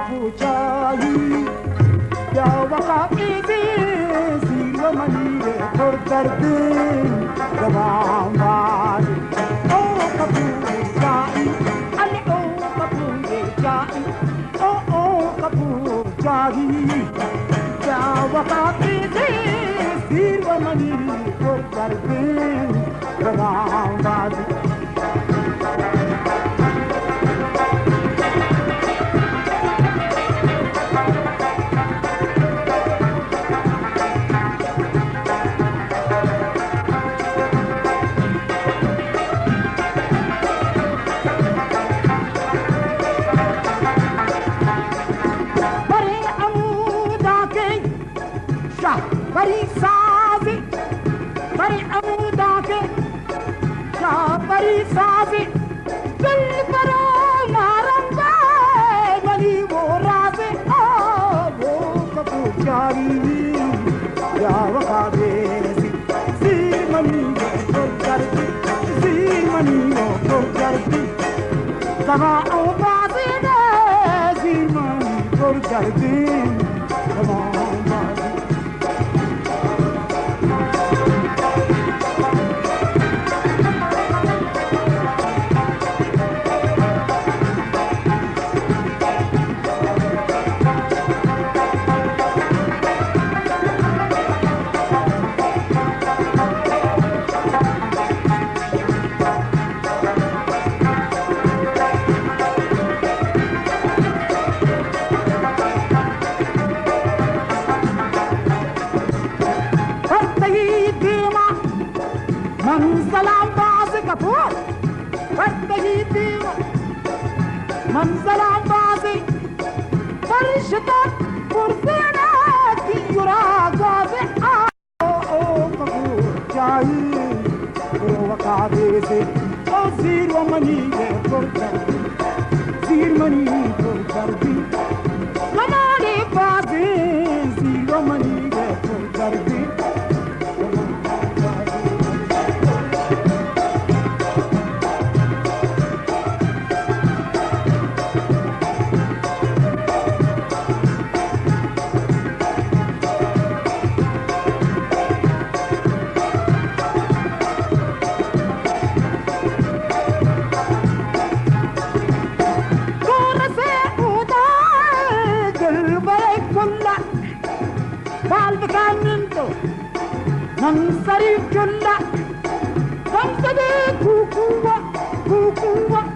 kapuchai ya waqaqidi silo manire por dardin dawamad oh kapuchai ali oh kapuchai oh kapuchai ya waqaqidi silo manire por dardin dawamad Bari sazi, bari amuda ke, bari sazi, dil paro maranga, mali wo raze, wo kapuchari, ya wakadesi, zimani wo karti, zimani wo karti, sama awazi ne, zimani wo karti, sama awazi. Man salam baaz kapoor, fathi deva. Man salam baaz, farishta pursena ki yuragaze. Oh kapoor chai, oh wakadese, oh zir mani por kardi, zir mani por kardi. Kamali baaze, zir mani por kardi. Man sari chulla, kam sade kukuwa, kukuwa.